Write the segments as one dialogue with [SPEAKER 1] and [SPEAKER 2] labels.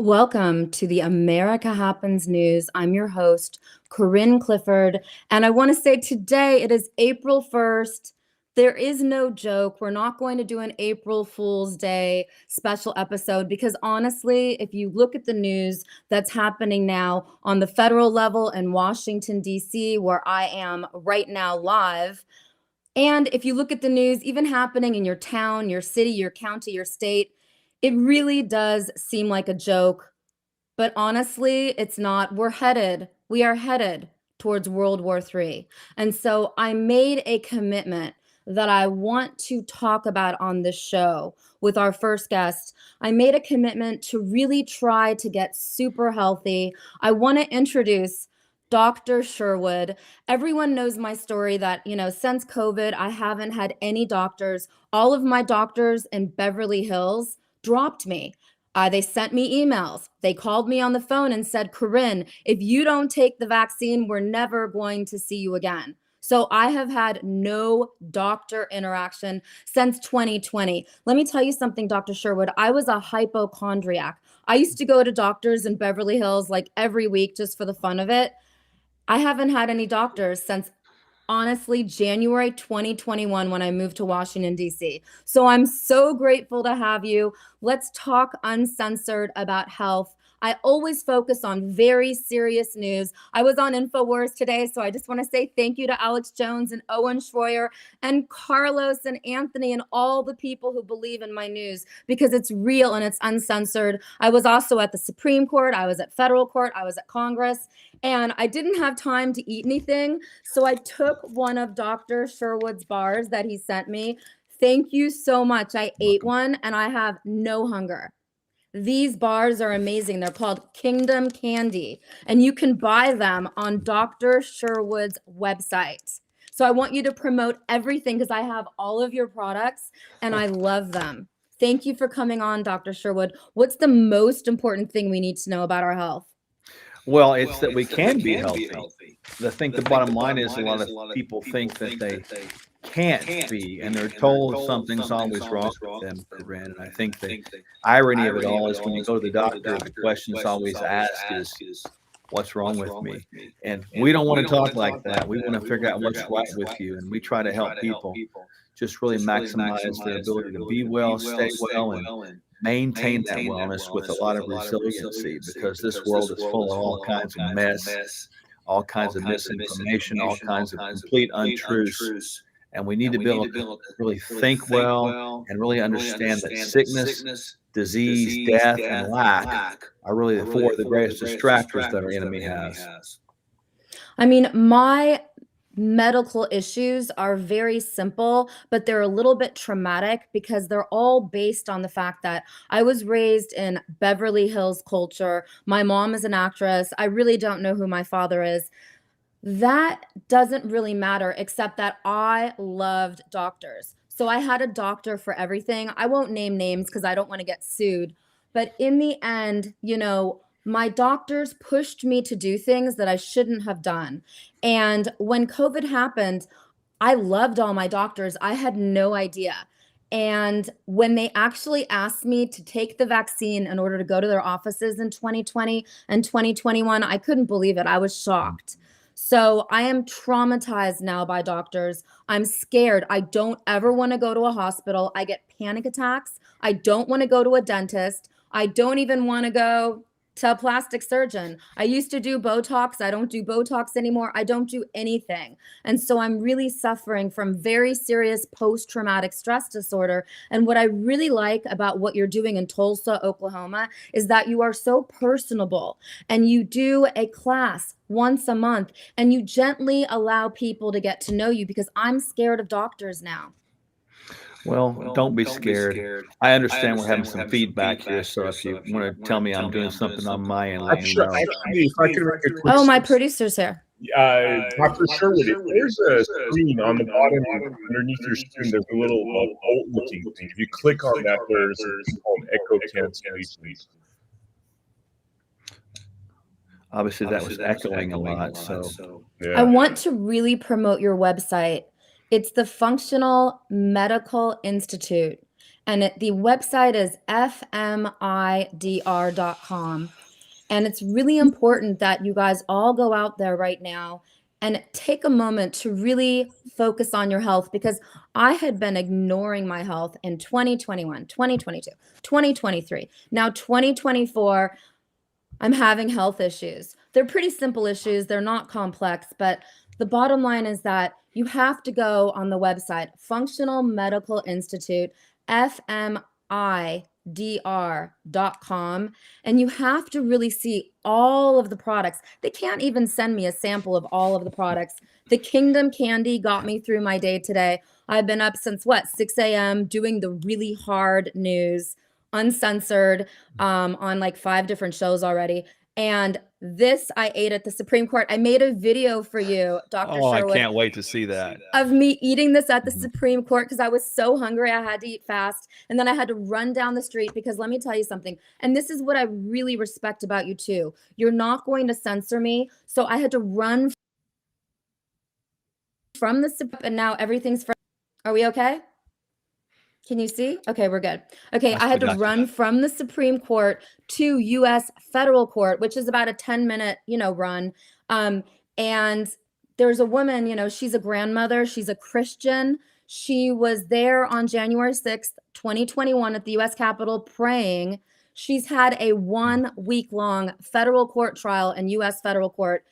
[SPEAKER 1] Welcome to the America Happens News. I'm your host, Corinne Clifford, and I want to say today it is April 1st. There is no joke. We're not going to do an April Fool's Day special episode because honestly, if you look at the news that's happening now on the federal level in Washington, D.C., where I am right now live, and if you look at the news, even happening in your town, your city, your county, your state, it really does seem like a joke. But honestly, it's not. We are headed towards World War III. And so I made a commitment that I want to talk about on this show with our first guest. I made a commitment to really try to get super healthy. I want to introduce Dr. Sherwood. Everyone knows my story that, since COVID, I haven't had any doctors. All of my doctors in Beverly Hills dropped me. They sent me emails. They called me on the phone and said, Corinne, if you don't take the vaccine, we're never going to see you again. So I have had no doctor interaction since 2020. Let me tell you something, Dr. Sherwood. I was a hypochondriac. I used to go to doctors in Beverly Hills like every week just for the fun of it. I haven't had any doctors since honestly January 2021 when I moved to Washington, D.C. So I'm so grateful to have you. Let's talk uncensored about health. I always focus on very serious news. I was on InfoWars today, so I just want to say thank you to Alex Jones and Owen Schroyer and Carlos and Anthony and all the people who believe in my news because it's real and it's uncensored. I was also at the Supreme Court. I was at federal court. I was at Congress. And I didn't have time to eat anything. So I took one of Dr. Sherwood's bars that he sent me. Thank you so much. I ate one and I have no hunger. These bars are amazing. They're called Kingdom Candy, and you can buy them on Dr. Sherwood's website. So I want you to promote everything because I have all of your products and I love them. Thank you for coming on, Dr. Sherwood. What's the most important thing we need to know about our health?
[SPEAKER 2] Well, it's that we can be healthy. The bottom line is a lot of people think that they can't be, and they're told something's always wrong with them, Corinne. And I think the irony of it all is when you go to the doctor, the question is always asked is, what's wrong with me? And we don't want to talk like that. We want to figure out what's right with you. And we try to help people just really maximize their ability to be well, stay well, and maintain that wellness with a lot of resiliency, because this world is full of all kinds of mess, all kinds of misinformation, all kinds of complete untruths. And we need to be able to really think well and really understand that sickness, disease, death, and lack are really four of the greatest distractors that our enemy has.
[SPEAKER 1] I mean, my medical issues are very simple, but they're a little bit traumatic because they're all based on the fact that I was raised in Beverly Hills culture. My mom is an actress. I really don't know who my father is. That doesn't really matter, except that I loved doctors. So I had a doctor for everything. I won't name names because I don't want to get sued. But in the end, my doctors pushed me to do things that I shouldn't have done. And when COVID happened, I loved all my doctors. I had no idea. And when they actually asked me to take the vaccine in order to go to their offices in 2020 and 2021, I couldn't believe it. I was shocked. So I am traumatized now by doctors. I'm scared. I don't ever want to go to a hospital. I get panic attacks. I don't want to go to a dentist. I don't even want to go to a plastic surgeon. I used to do Botox. I don't do Botox anymore. I don't do anything. And so I'm really suffering from very serious post-traumatic stress disorder. And what I really like about what you're doing in Tulsa, Oklahoma, is that you are so personable and you do a class once a month and you gently allow people to get to know you, because I'm scared of doctors now.
[SPEAKER 2] Well, don't be scared. I understand we're having some feedback here, so if you want to tell me I'm doing something on my end, let me know.
[SPEAKER 3] Actually, if I could make a quick
[SPEAKER 1] Oh, my producer's here.
[SPEAKER 3] Dr. Sherwood, if there's a screen on the bottom underneath your screen, there's a little bolt-looking thing. If you click on that, there's something called Echo Cancellation.
[SPEAKER 2] Obviously, that was echoing a lot, so
[SPEAKER 1] I want to really promote your website. It's the Functional Medical Institute. And the website is fmidr.com. And it's really important that you guys all go out there right now and take a moment to really focus on your health, because I had been ignoring my health in 2021, 2022, 2023. Now 2024, I'm having health issues. They're pretty simple issues. They're not complex, but the bottom line is that you have to go on the website, Functional Medical Institute, fmidr.com, and you have to really see all of the products. They can't even send me a sample of all of the products. The Kingdom Candy got me through my day today. I've been up since 6 a.m. doing the really hard news, uncensored, on like 5 different shows already. And this I ate at the Supreme Court. I made a video for you, Dr.
[SPEAKER 2] Oh, I
[SPEAKER 1] Sherwood,
[SPEAKER 2] can't wait to see that.
[SPEAKER 1] of me eating this at the
[SPEAKER 2] Mhm.
[SPEAKER 1] Supreme Court because I was so hungry. I had to eat fast. And then I had to run down the street because let me tell you something. And this is what I really respect about you too. You're not going to censor me. So I had to run from the Supreme, and now everything's from. Are we okay? Can you see? Okay, we're good. Okay, I had to run from the Supreme Court to U.S. federal court, which is about a 10-minute, run. And there's a woman, she's a grandmother. She's a Christian. She was there on January 6th, 2021 at the U.S. Capitol praying. She's had a 1-week-long federal court trial in U.S. federal court.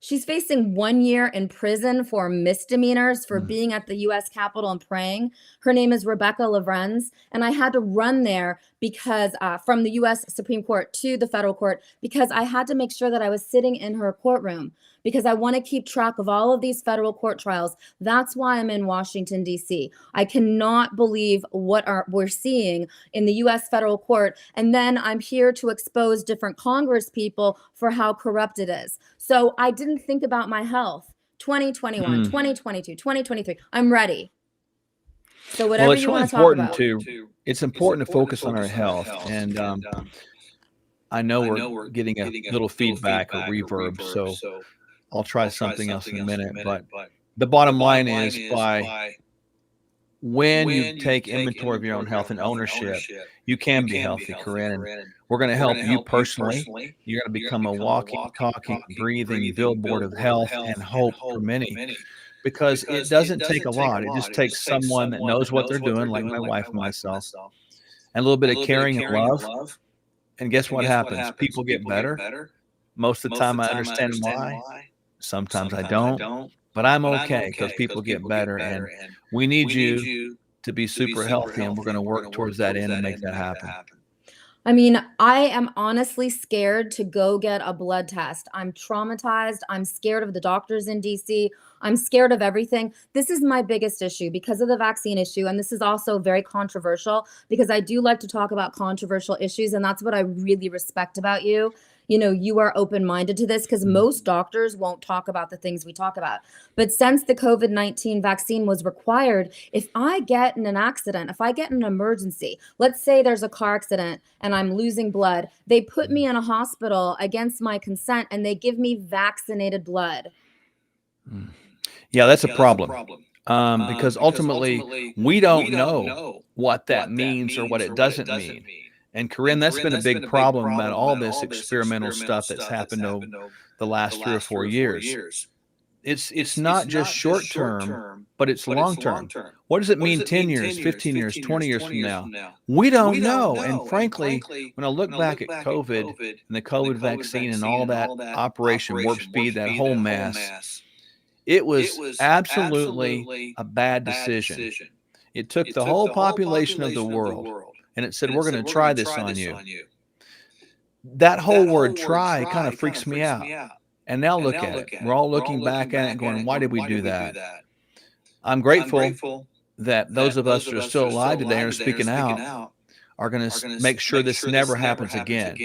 [SPEAKER 1] She's facing 1 year in prison for misdemeanors for being at the U.S. Capitol and praying. Her name is Rebecca Lorenz, and I had to run there because from the U.S. Supreme Court to the federal court because I had to make sure that I was sitting in her courtroom because I want to keep track of all of these federal court trials. That's why I'm in Washington, D.C. I cannot believe what we're seeing in the U.S. federal court, and then I'm here to expose different Congress people for how corrupt it is. So I didn't think about my health. 2021, 2022, 2023. I'm ready. So whatever you want to talk about.
[SPEAKER 2] It's important to focus on our health. And I know we're getting a little feedback or reverb, so I'll try something else in a minute. But the bottom line is when you take inventory of your own health and ownership, you can be healthy, Corinne. And we're going to help you personally. You're going to become a walking, talking, breathing billboard of health and hope for many. Because it doesn't take a lot. It just takes someone that knows what they're doing, like my wife and myself, and a little bit of caring and love. And guess what happens? People get better. Most of the time I understand why. Sometimes I don't. But I'm okay because people get better. And we need you to be super healthy, and we're going to work towards that end and make that happen.
[SPEAKER 1] I mean, I am honestly scared to go get a blood test. I'm traumatized. I'm scared of the doctors in DC. I'm scared of everything. This is my biggest issue because of the vaccine issue. And this is also very controversial because I do like to talk about controversial issues. And that's what I really respect about you. You are open-minded to this because most doctors won't talk about the things we talk about. But since the COVID-19 vaccine was required, if I get in an accident, if I get in an emergency, let's say there's a car accident and I'm losing blood, they put me in a hospital against my consent and they give me vaccinated blood.
[SPEAKER 2] Yeah, that's a problem. Because ultimately, we don't know what that means or what it doesn't mean. And Corinne, that's been a big problem about all this experimental stuff that's happened over the last 3 or 4 years. It's not just short term, but it's long term. What does it mean 10 years, 15 years, 20 years from now? We don't know. And frankly, when I look back at COVID and the COVID vaccine and all that Operation Warp Speed, that whole mess, it was absolutely a bad decision. It took the whole population of the world and it said, we're going to try this on you. That whole word try kind of freaks me out. And now look at it. We're all looking back at it and going, why did we do that? I'm grateful that those of us that are still alive today and are speaking out are going to make sure this never happens again.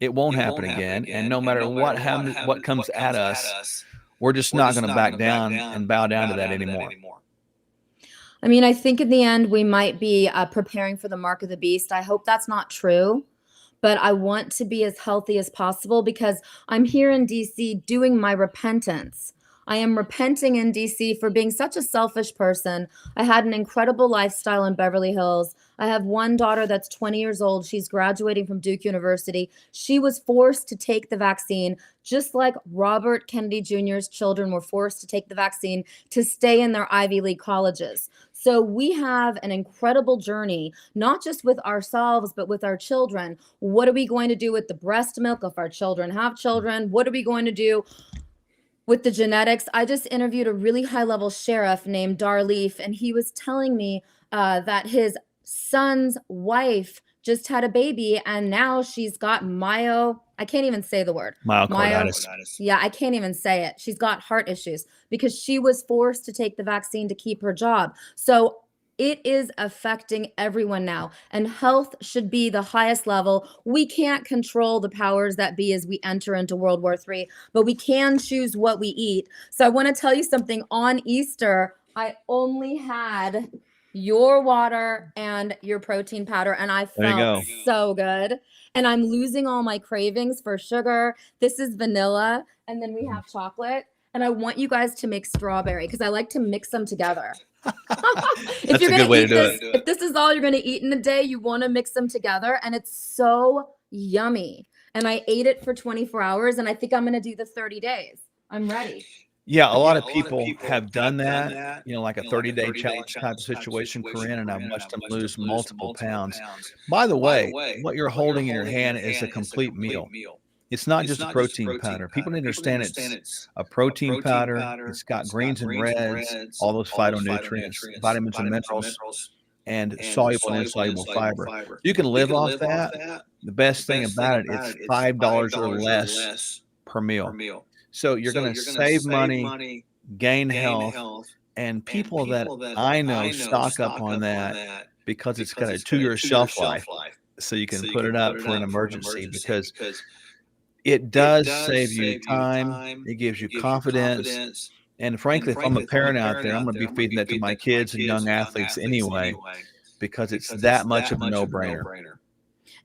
[SPEAKER 2] It won't happen again. And no matter what happens, what comes at us, we're just not going to back down and bow down to that anymore.
[SPEAKER 1] I mean, I think in the end, we might be preparing for the mark of the beast. I hope that's not true, but I want to be as healthy as possible because I'm here in DC doing my repentance. I am repenting in DC for being such a selfish person. I had an incredible lifestyle in Beverly Hills. I have one daughter that's 20 years old. She's graduating from Duke University. She was forced to take the vaccine, just like Robert Kennedy Jr.'s children were forced to take the vaccine to stay in their Ivy League colleges. So we have an incredible journey, not just with ourselves, but with our children. What are we going to do with the breast milk if our children have children? What are we going to do with the genetics? I just interviewed a really high-level sheriff named Darleaf, and he was telling me that his son's wife just had a baby, and now she's got I can't even say the word.
[SPEAKER 2] Myocarditis.
[SPEAKER 1] Yeah, I can't even say it. She's got heart issues because she was forced to take the vaccine to keep her job. So it is affecting everyone now, and health should be the highest level. We can't control the powers that be as we enter into World War III, but we can choose what we eat. So I want to tell you something. On Easter, I only had your water and your protein powder, and I felt so good. And I'm losing all my cravings for sugar. This is vanilla, and then we have chocolate. And I want you guys to make strawberry because I like to mix them together.
[SPEAKER 2] That's a good way to do it.
[SPEAKER 1] If this is all you're going to eat in a day, you want to mix them together, and it's so yummy. And I ate it for 24 hours, and I think I'm going to do the 30 days. I'm ready.
[SPEAKER 2] Yeah, a lot of people have done that, like a 30-day challenge type of situation, Corinne, and I've watched them lose multiple pounds. By the way, what you're holding in your hand is a complete meal. It's not just a protein powder. People need to understand it's a protein powder. It's got greens and reds, all those phytonutrients, vitamins and minerals, and soluble and insoluble fiber. You can live off that. The best thing about it, it's $5 or less per meal. So you're going to save money, gain health, and people that I know stock up on that because it's got a 2-year shelf life. So you can put it up for an emergency because it does save you time. It gives you confidence. And frankly, if I'm a parent out there, I'm going to be feeding that to my kids and young athletes anyway, because it's that much of a no-brainer.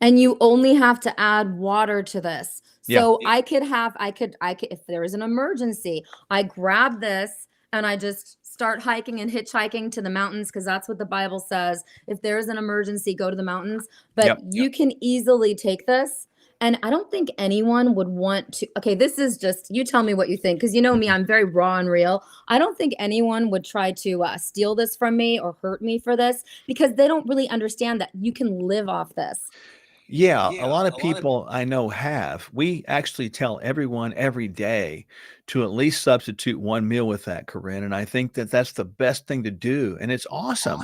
[SPEAKER 1] And you only have to add water to this. So I could, if there is an emergency, I grab this and I just start hiking and hitchhiking to the mountains, because that's what the Bible says. If there is an emergency, go to the mountains. But you can easily take this. And I don't think anyone would want to. Okay, this is just, you tell me what you think, because you know me, I'm very raw and real. I don't think anyone would try to steal this from me or hurt me for this, because they don't really understand that you can live off this.
[SPEAKER 2] Yeah, a lot of people I know have. We actually tell everyone every day to at least substitute one meal with that, Corinne. And I think that that's the best thing to do. And it's awesome.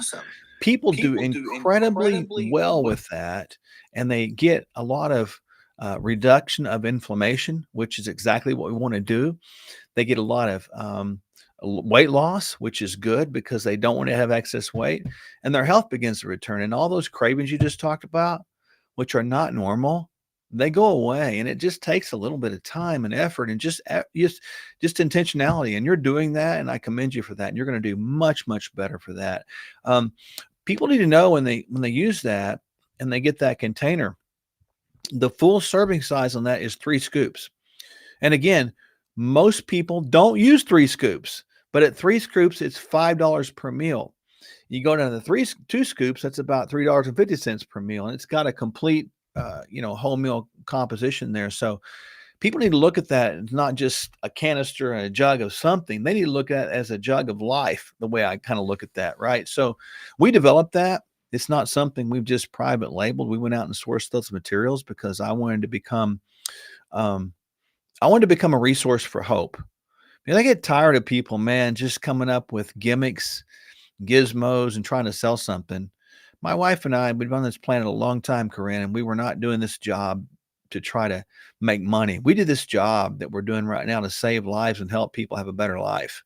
[SPEAKER 2] People do incredibly well with that. And they get a lot of reduction of inflammation, which is exactly what we want to do. They get a lot of weight loss, which is good because they don't want to have excess weight. And their health begins to return. And all those cravings you just talked about, which are not normal, they go away. And it just takes a little bit of time and effort and just intentionality. And you're doing that, and I commend you for that. And you're going to do much, much better for that. People need to know when they use that and they get that container, the full serving size on that is 3 scoops. And again, most people don't use 3 scoops, but at 3 scoops, it's $5 per meal. You go down to 2 scoops, that's about $3.50 per meal. And it's got a complete, whole meal composition there. So people need to look at that. It's not just a canister and a jug of something. They need to look at it as a jug of life, the way I kind of look at that, right? So we developed that. It's not something we've just private labeled. We went out and sourced those materials because I wanted to become a resource for hope. I get tired of people, man, just coming up with gimmicks, gizmos, and trying to sell something. My wife and I, we've been on this planet a long time, Corinne, and we were not doing this job to try to make money. We did this job that we're doing right now to save lives and help people have a better life.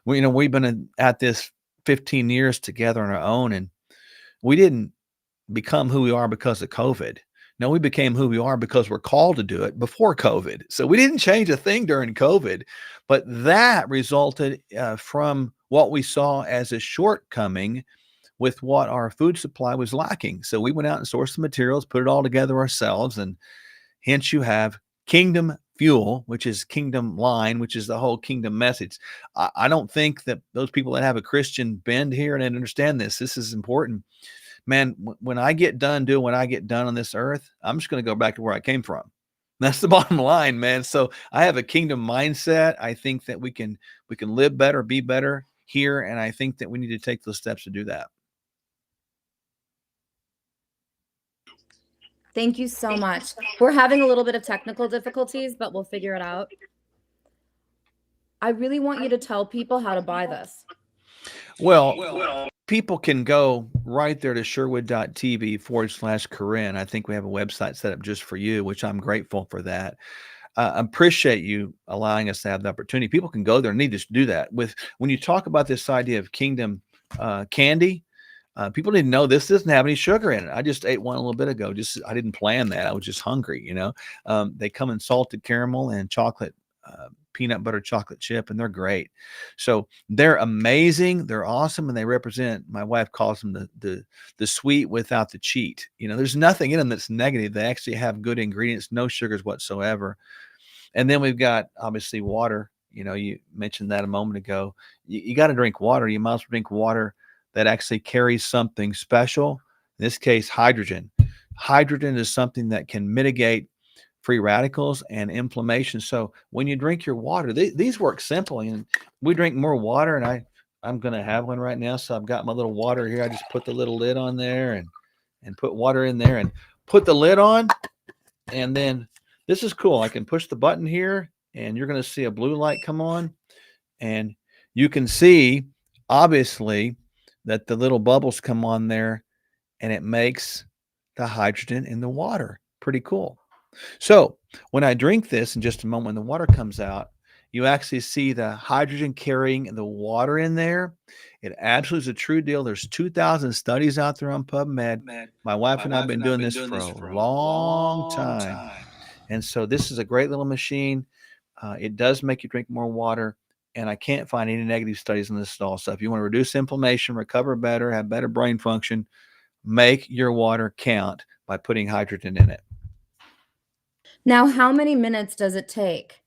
[SPEAKER 2] We've been at this 15 years together on our own, and we didn't become who we are because of COVID. No, we became who we are because we're called to do it before COVID. So we didn't change a thing during COVID, but that resulted from what we saw as a shortcoming with what our food supply was lacking. So we went out and sourced the materials, put it all together ourselves, and hence you have Kingdom fuel, which is kingdom line, which is the whole kingdom message. I don't think that those people that have a Christian bend here and understand this is important. Man, when I get done doing what I get done on this earth, I'm just going to go back to where I came from. That's the bottom line, man. So I have a kingdom mindset. I think that we can live better, be better here, and I think that we need to take those steps to do that.
[SPEAKER 1] Thank you so much. We're having a little bit of technical difficulties, but we'll figure it out. I really want you to tell people how to buy this.
[SPEAKER 2] Well, people can go right there to sherwood.tv/Corinne. I think we have a website set up just for you, which I'm grateful for that. I appreciate you allowing us to have the opportunity. People can go there and need to do that. When you talk about this idea of kingdom candy, people didn't know this doesn't have any sugar in it. I just ate one a little bit ago. I didn't plan that. I was just hungry, They come in salted caramel and chocolate, peanut butter chocolate chip, and they're great. So they're amazing. They're awesome. And they represent, my wife calls them the sweet without the cheat. There's nothing in them that's negative. They actually have good ingredients, no sugars whatsoever. And then we've got obviously water. You mentioned that a moment ago. You got to drink water. You might as well drink water that actually carries something special. In this case, hydrogen. Hydrogen is something that can mitigate free radicals and inflammation. So when you drink your water, these work simply, and we drink more water, and I'm going to have one right now. So I've got my little water here. I just put the little lid on there and put water in there and put the lid on. And then this is cool. I can push the button here and you're going to see a blue light come on, and you can see obviously that the little bubbles come on there and it makes the hydrogen in the water. Pretty cool. So when I drink this in just a moment, when the water comes out, you actually see the hydrogen carrying the water in there. It absolutely is a true deal. There's 2,000 studies out there on PubMed. My wife and I have been doing this for a long time. And so this is a great little machine. It does make you drink more water. And I can't find any negative studies on this at all. So if you want to reduce inflammation, recover better, have better brain function, make your water count by putting hydrogen in it.
[SPEAKER 1] Now, how many minutes does it take?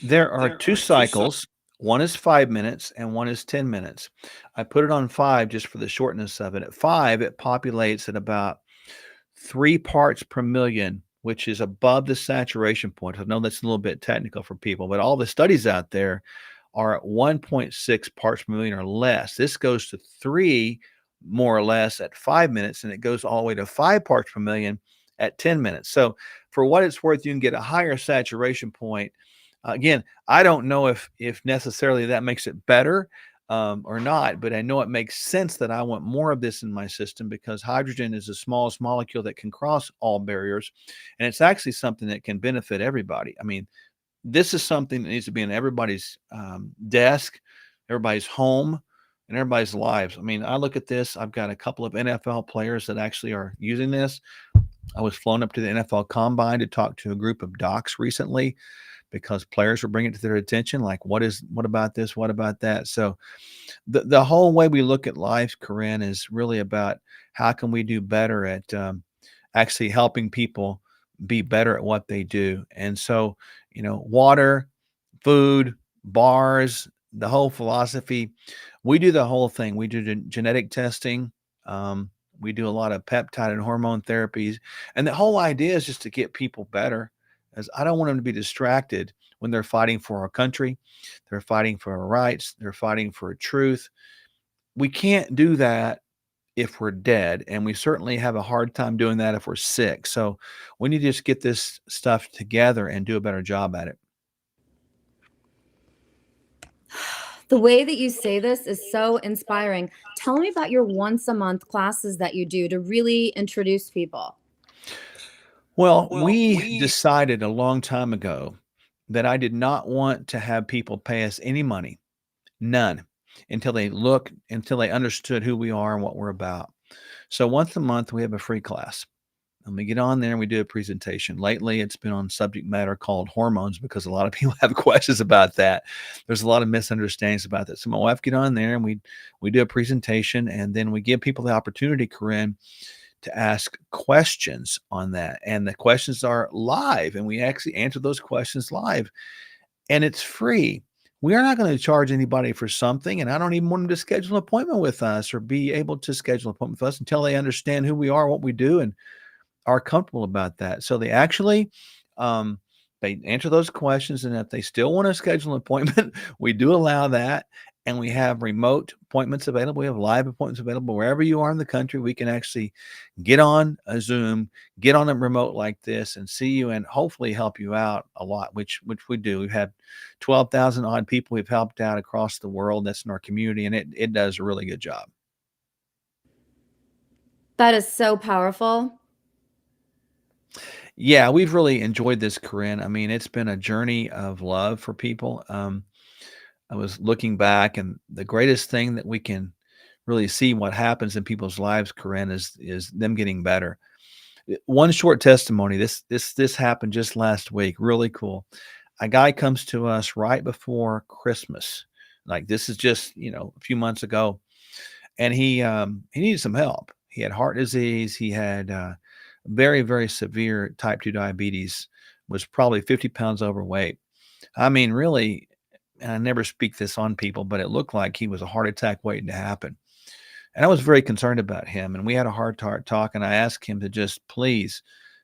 [SPEAKER 2] There are two cycles. One is 5 minutes and one is 10 minutes. I put it on 5 just for the shortness of it. At 5, it populates at about 3 parts per million, which is above the saturation point. I know that's a little bit technical for people, but all the studies out there are at 1.6 parts per million or less. This goes to 3 more or less at 5 minutes, and it goes all the way to 5 parts per million at 10 minutes. So for what it's worth, you can get a higher saturation point. Again, I don't know if necessarily that makes it better or not, but I know it makes sense that I want more of this in my system, because hydrogen is the smallest molecule that can cross all barriers, and it's actually something that can benefit everybody. I mean, this is something that needs to be in everybody's desk, everybody's home, and everybody's lives. I mean, I look at this. I've got a couple of NFL players that actually are using this. I was flown up to the NFL Combine to talk to a group of docs recently, because players were bringing it to their attention, like, what about this? What about that? So the whole way we look at life, Corinne, is really about how can we do better at actually helping people be better at what they do. And so, water, food, bars, the whole philosophy, we do the whole thing. We do genetic testing. We do a lot of peptide and hormone therapies. And the whole idea is just to get people better, as I don't want them to be distracted when they're fighting for our country. They're fighting for our rights. They're fighting for truth. We can't do that if we're dead, and we certainly have a hard time doing that if we're sick. So we need to just get this stuff together and do a better job at it.
[SPEAKER 1] The way that you say this is so inspiring. Tell me about your once-a-month classes that you do to really introduce people.
[SPEAKER 2] Well, we decided a long time ago that I did not want to have people pay us any money, none, until they understood who we are and what we're about. So once a month, we have a free class. And we get on there and we do a presentation. Lately, it's been on subject matter called hormones, because a lot of people have questions about that. There's a lot of misunderstandings about that. So my wife get on there and we do a presentation, and then we give people the opportunity, Corinne, to ask questions on that. And the questions are live, and we actually answer those questions live, and it's free. We are not going to charge anybody for something, and I don't even want them to schedule an appointment with us or be able to schedule an appointment with us until they understand who we are, what we do, and are comfortable about that. So they actually um, they answer those questions, and if they still want to schedule an appointment, we do allow that, and we have remote appointments available. We have live appointments available wherever you are in the country. We can actually get on a Zoom, get on a remote like this, and see you, and hopefully help you out a lot, which we do. We've had 12,000 odd people we've helped out across the world. That's in our community, and it does a really good job.
[SPEAKER 1] That is so powerful.
[SPEAKER 2] Yeah, we've really enjoyed this, Corinne. I mean, it's been a journey of love for people. I was looking back, and the greatest thing that we can really see what happens in people's lives, Corinne, is them getting better. One short testimony. This happened just last week. Really cool. A guy comes to us right before Christmas. Like this is just a few months ago, and he needed some help. He had heart disease. He had very, very severe type 2 diabetes, was probably 50 pounds overweight. I mean, really, and I never speak this on people, but it looked like he was a heart attack waiting to happen. And I was very concerned about him. And we had a heart-to-heart talk, and I asked him to just please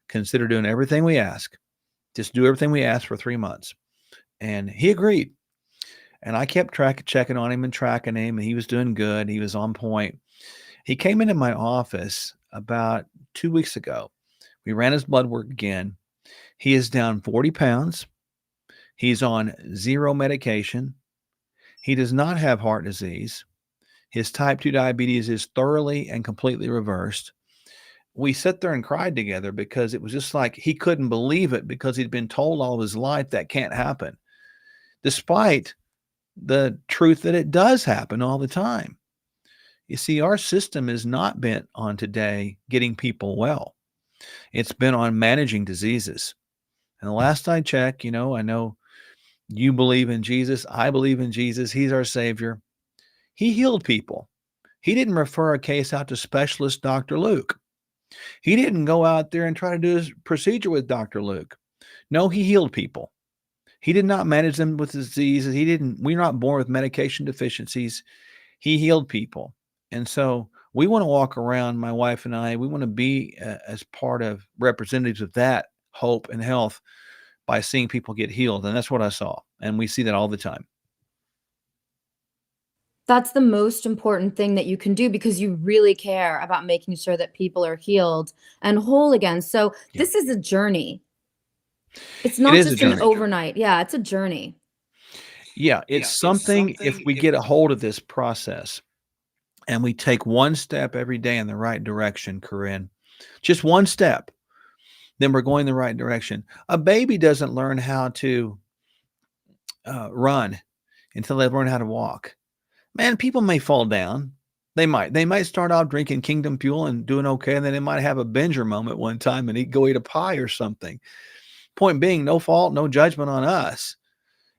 [SPEAKER 2] consider doing everything we ask. Just do everything we ask for 3 months. And he agreed. And I kept checking on him and tracking him, and he was doing good. He was on point. He came into my office about 2 weeks ago. We ran his blood work again. He is down 40 pounds. He's on 0 medication. He does not have heart disease. His type 2 diabetes is thoroughly and completely reversed. We sat there and cried together because it was just like he couldn't believe it because he'd been told all of his life that can't happen, despite the truth that it does happen all the time. You see, our system is not bent on today getting people well. It's been on managing diseases. And the last I checked, I know you believe in Jesus. I believe in Jesus. He's our Savior. He healed people. He didn't refer a case out to specialist Dr. Luke. He didn't go out there and try to do his procedure with Dr. Luke. No, he healed people. He did not manage them with diseases. We're not born with medication deficiencies. He healed people. And so we want to walk around, my wife and I, we want to be as part of representatives of that hope and health by seeing people get healed. And that's what I saw. And we see that all the time.
[SPEAKER 1] That's the most important thing that you can do because you really care about making sure that people are healed and whole again. So
[SPEAKER 2] Yeah.
[SPEAKER 1] this is a journey. It's
[SPEAKER 2] It
[SPEAKER 1] not
[SPEAKER 2] is a
[SPEAKER 1] just an
[SPEAKER 2] journey.
[SPEAKER 1] overnight. Yeah, it's a journey.
[SPEAKER 2] Yeah, it's something if we get a hold of this process and we take one step every day in the right direction, Corinne, just one step, then we're going the right direction. A baby doesn't learn how to run until they learn how to walk. Man, people may fall down. They might start off drinking Kingdom Fuel and doing okay, and then they might have a binger moment one time and go eat a pie or something. Point being, no fault, no judgment on us.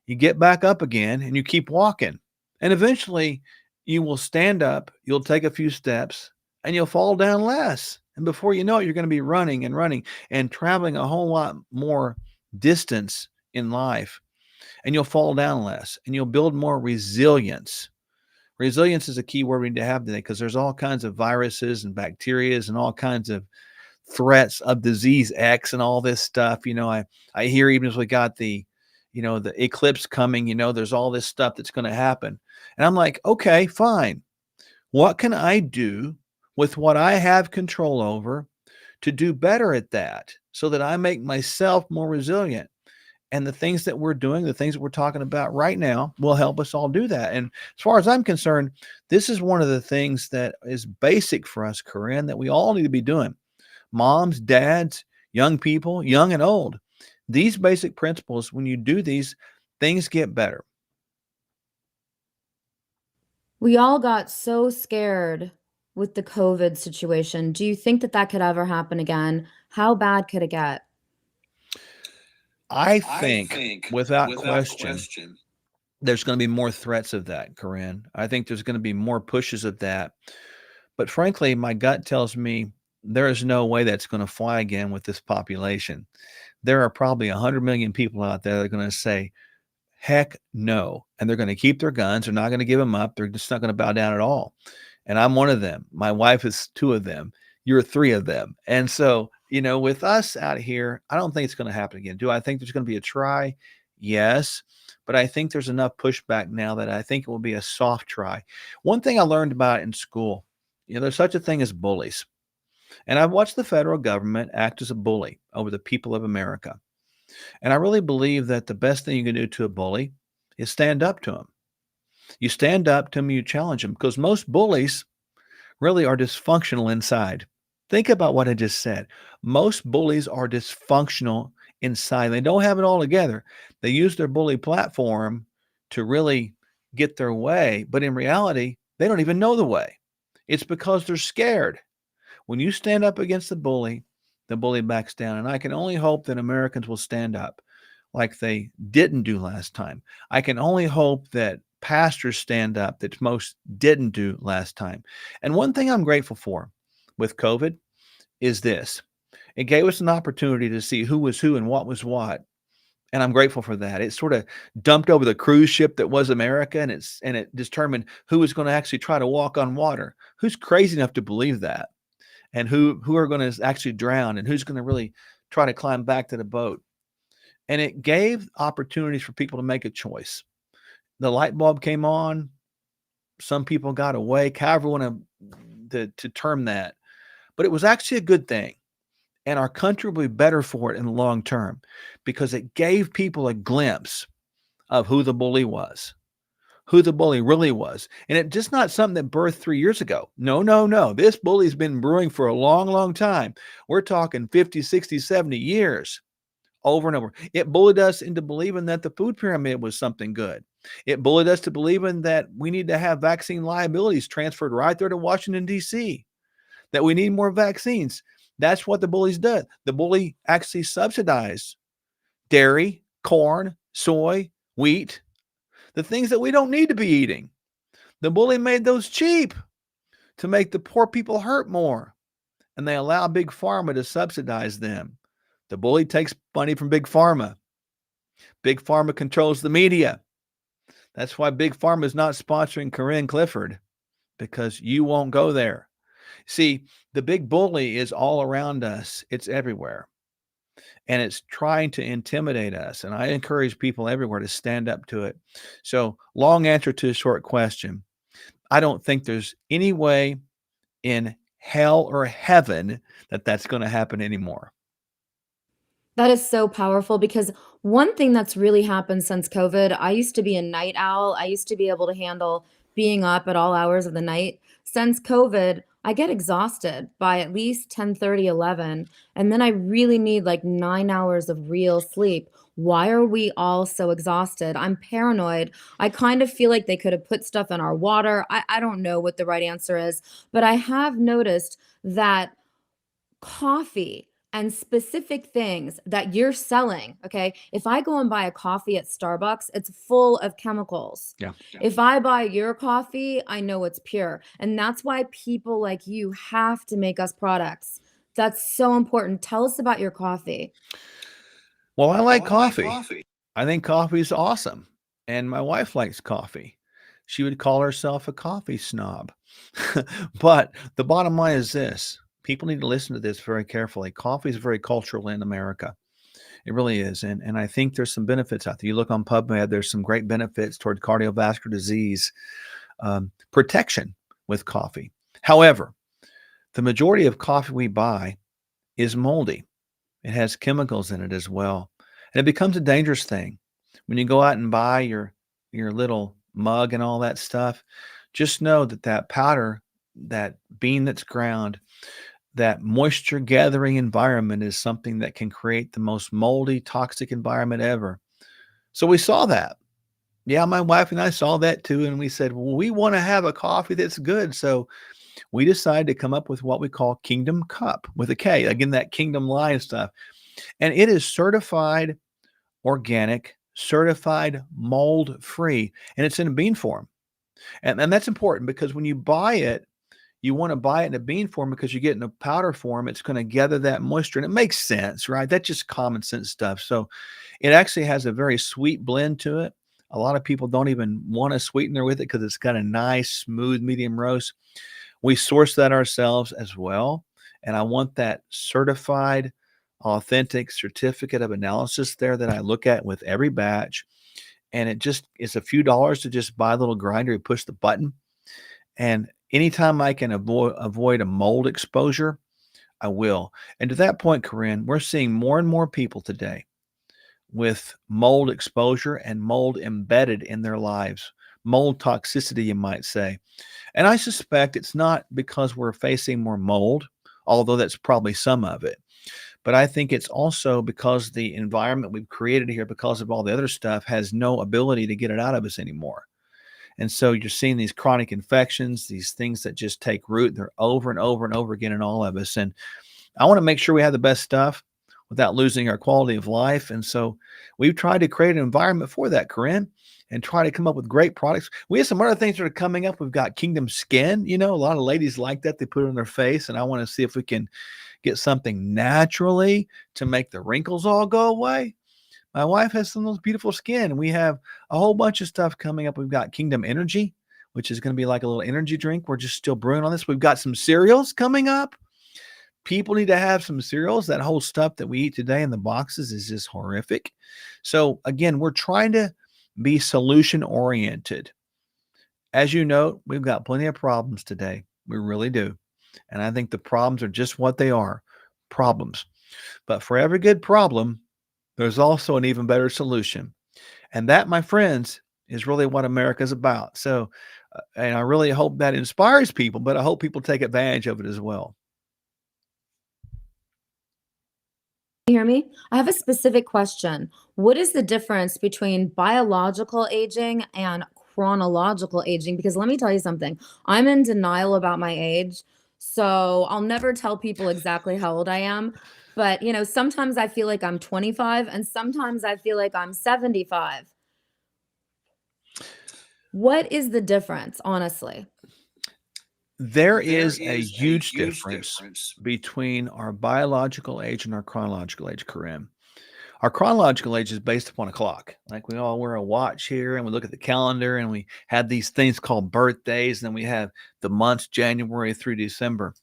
[SPEAKER 2] You get back up again and you keep walking. And eventually you will stand up, you'll take a few steps, and you'll fall down less. And before you know it, you're going to be running and traveling a whole lot more distance in life. And you'll fall down less and you'll build more resilience. Resilience is a key word we need to have today because there's all kinds of viruses and bacteria and all kinds of threats of disease X and all this stuff. I hear even as we got the eclipse coming, there's all this stuff that's going to happen. And I'm like, okay, fine. What can I do with what I have control over to do better at that so that I make myself more resilient? And the things that we're doing, the things that we're talking about right now will help us all do that. And as far as I'm concerned, this is one of the things that is basic for us, Corinne, that we all need to be doing. Moms, dads, young people, young and old. These basic principles, when you do these, things get better.
[SPEAKER 1] We all got so scared with the COVID situation. Do you think that could ever happen again? How bad could it get?
[SPEAKER 2] I think without question, there's going to be more threats of that, Corinne. I think there's going to be more pushes of that. But frankly, my gut tells me there is no way that's going to fly again with this population. There are probably 100 million people out there that are going to say, heck no. And they're going to keep their guns. They're not going to give them up. They're just not going to bow down at all. And I'm one of them. My wife is two of them. You're three of them. And so, with us out here, I don't think it's going to happen again. Do I think there's going to be a try? Yes. But I think there's enough pushback now that I think it will be a soft try. One thing I learned about in school, there's such a thing as bullies. And I've watched the federal government act as a bully over the people of America. And I really believe that the best thing you can do to a bully is stand up to him. You stand up to him, you challenge him, because most bullies really are dysfunctional inside. Think about what I just said. Most bullies are dysfunctional inside. They don't have it all together. They use their bully platform to really get their way, but in reality, they don't even know the way. It's because they're scared. When you stand up against the bully backs down. And I can only hope that Americans will stand up like they didn't do last time. I can only hope that pastors stand up that most didn't do last time. And one thing I'm grateful for with COVID is this. It gave us an opportunity to see who was who and what was what. And I'm grateful for that. It sort of dumped over the cruise ship that was America, and it determined who was going to actually try to walk on water. Who's crazy enough to believe that? And who are going to actually drown, and who's going to really try to climb back to the boat. And it gave opportunities for people to make a choice. The light bulb came on. Some people got away, however you want to term that. But it was actually a good thing. And our country will be better for it in the long term because it gave people a glimpse of who the bully was. Who the bully really was. And it's just not something that birthed 3 years ago. No. This bully's been brewing for a long, long time. We're talking 50, 60, 70 years over and over. It bullied us into believing that the food pyramid was something good. It bullied us to believing that we need to have vaccine liabilities transferred right there to Washington, D.C., that we need more vaccines. That's what the bullies did. The bully actually subsidized dairy, corn, soy, wheat, the things that we don't need to be eating. The bully made those cheap to make the poor people hurt more. And they allow Big Pharma to subsidize them. The bully takes money from Big Pharma. Big Pharma controls the media. That's why Big Pharma is not sponsoring Corinne Cliford, because you won't go there. See, the big bully is all around us. It's everywhere. And it's trying to intimidate us. And I encourage people everywhere to stand up to it. So, long answer to a short question. I don't think there's any way in hell or heaven that that's going to happen anymore.
[SPEAKER 1] That is so powerful because one thing that's really happened since COVID, I used to be a night owl. I used to be able to handle being up at all hours of the night. Since COVID, I get exhausted by at least 10:30, 11, and then I really need like 9 hours of real sleep. Why are we all so exhausted? I'm paranoid. I kind of feel like they could have put stuff in our water. I don't know what the right answer is, but I have noticed that coffee and specific things that you're selling, okay? If I go and buy a coffee at Starbucks, it's full of chemicals.
[SPEAKER 2] Yeah.
[SPEAKER 1] If I buy your coffee, I know it's pure. And that's why people like you have to make us products. That's so important. Tell us about your coffee.
[SPEAKER 2] Well, I like coffee. I think coffee is awesome. And my wife likes coffee. She would call herself a coffee snob. But the bottom line is this. People need to listen to this very carefully. Coffee is very cultural in America. It really is. And I think there's some benefits out there. You look on PubMed, there's some great benefits toward cardiovascular disease, protection with coffee. However, the majority of coffee we buy is moldy. It has chemicals in it as well. And it becomes a dangerous thing. When you go out and buy your little mug and all that stuff, just know that powder, that bean that's ground, that moisture gathering environment is something that can create the most moldy, toxic environment ever. So we saw that. Yeah, my wife and I saw that too. And we said, well, we want to have a coffee that's good. So we decided to come up with what we call Kingdom Cup with a K. Again, that Kingdom line stuff. And it is certified organic, certified mold free, and it's in a bean form. And that's important because when you buy it, you want to buy it in a bean form because you get in a powder form, it's going to gather that moisture. And it makes sense, right? That's just common sense stuff. So it actually has a very sweet blend to it. A lot of people don't even want a sweetener with it because it's got a nice, smooth, medium roast. We source that ourselves as well. And I want that certified, authentic certificate of analysis there that I look at with every batch. And it's a few dollars to just buy a little grinder and push the button. And anytime I can avoid a mold exposure, I will. And to that point, Corinne, we're seeing more and more people today with mold exposure and mold embedded in their lives, mold toxicity, you might say. And I suspect it's not because we're facing more mold, although that's probably some of it. But I think it's also because the environment we've created here, because of all the other stuff, has no ability to get it out of us anymore. And so you're seeing these chronic infections, these things that just take root. They're over and over and over again in all of us. And I want to make sure we have the best stuff without losing our quality of life. And so we've tried to create an environment for that, Corinne, and try to come up with great products. We have some other things that are coming up. We've got Kingdom Skin. A lot of ladies like that. They put it on their face. And I want to see if we can get something naturally to make the wrinkles all go away. My wife has some of those beautiful skin. We have a whole bunch of stuff coming up. We've got Kingdom Energy, which is going to be like a little energy drink. We're just still brewing on this. We've got some cereals coming up. People need to have some cereals. That whole stuff that we eat today in the boxes is just horrific. So again, we're trying to be solution oriented. As you know, we've got plenty of problems today. We really do. And I think the problems are just what they are, problems. But for every good problem, there's also an even better solution. And that, my friends, is really what America's about. So, and I really hope that inspires people, but I hope people take advantage of it as well.
[SPEAKER 1] Can you hear me? I have a specific question. What is the difference between biological aging and chronological aging? Because let me tell you something. I'm in denial about my age. So I'll never tell people exactly how old I am. But, sometimes I feel like I'm 25 and sometimes I feel like I'm 75. What is the difference, honestly?
[SPEAKER 2] There is a huge difference between our biological age and our chronological age, Corinne. Our chronological age is based upon a clock. Like we all wear a watch here and we look at the calendar and we have these things called birthdays. And then we have the months, January through December.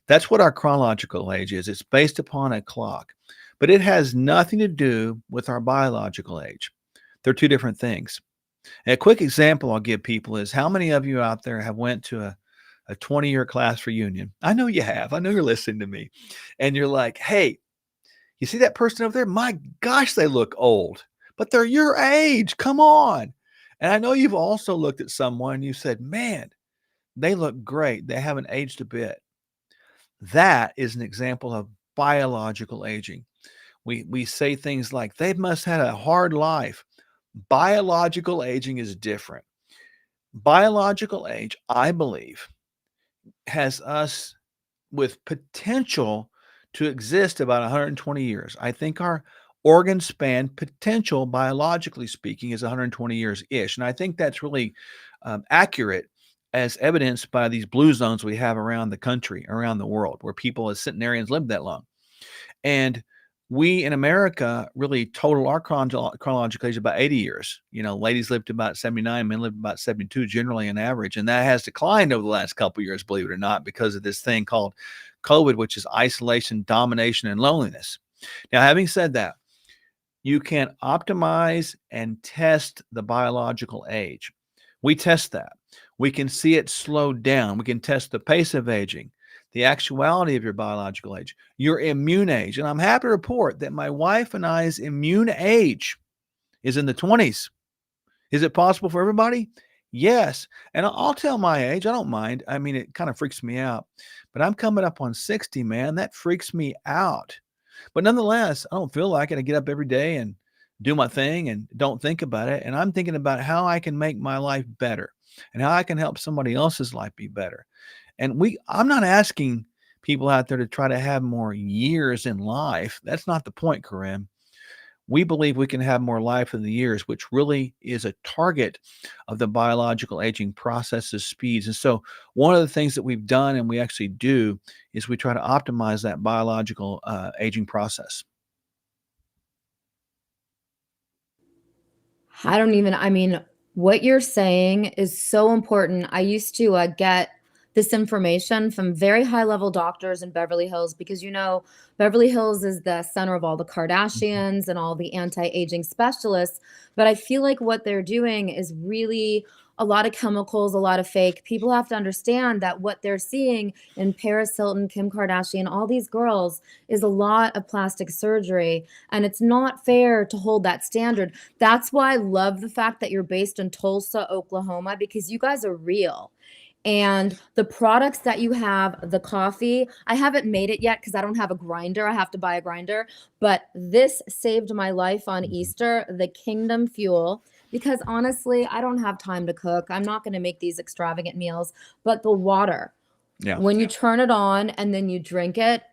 [SPEAKER 2] That's what our chronological age is. It's based upon a clock, but it has nothing to do with our biological age. They're two different things. And a quick example I'll give people is how many of you out there have went to a 20-year class reunion? I know you have. I know you're listening to me. And you're like, hey, you see that person over there? My gosh, they look old, but they're your age. Come on. And I know you've also looked at someone and you said, man, they look great. They haven't aged a bit. That is an example of biological aging. We say things like they must have had a hard life. Biological aging is different. Biological age, I believe, has us with potential to exist about 120 years. I think our organ span potential, biologically speaking, is 120 years-ish. And I think that's really accurate as evidenced by these blue zones we have around the country, around the world, where people as centenarians live that long. And we in America really total our chronological age about 80 years. Ladies lived to about 79, men lived about 72 generally on average. And that has declined over the last couple of years, believe it or not, because of this thing called COVID, which is isolation, domination, and loneliness. Now, having said that, you can optimize and test the biological age. We test that. We can see it slowed down. We can test the pace of aging, the actuality of your biological age, your immune age. And I'm happy to report that my wife and I's immune age is in the 20s. Is it possible for everybody? Yes. And I'll tell my age. I don't mind. I mean, it kind of freaks me out. But I'm coming up on 60, man. That freaks me out. But nonetheless, I don't feel like it. I get up every day and do my thing and don't think about it. And I'm thinking about how I can make my life better and how I can help somebody else's life be better. And I'm not asking people out there to try to have more years in life. That's not the point, Corinne. we believe we can have more life in the years, which really is a target of the biological aging processes, speeds. And so, one of the things that we've done and we actually do is we try to optimize that biological aging process.
[SPEAKER 1] I mean, what you're saying is so important. I used to get this information from very high level doctors in Beverly Hills because, Beverly Hills is the center of all the
[SPEAKER 2] Mhm.
[SPEAKER 1] Kardashians and all the anti aging specialists. But I feel like what they're doing is really a lot of chemicals, a lot of fake. People have to understand that what they're seeing in Paris Hilton, Kim Kardashian, all these girls is a lot of plastic surgery. And it's not fair to hold that standard. That's why I love the fact that you're based in Tulsa, Oklahoma, because you guys are real. And the products that you have, the coffee, I haven't made it yet because I don't have a grinder. I have to buy a grinder. But this saved my life on
[SPEAKER 2] Mhm.
[SPEAKER 1] Easter, the Kingdom Fuel, because honestly, I don't have time to cook. I'm not going to make these extravagant meals. But the water,
[SPEAKER 2] Yeah.
[SPEAKER 1] when you turn it on and then you drink it,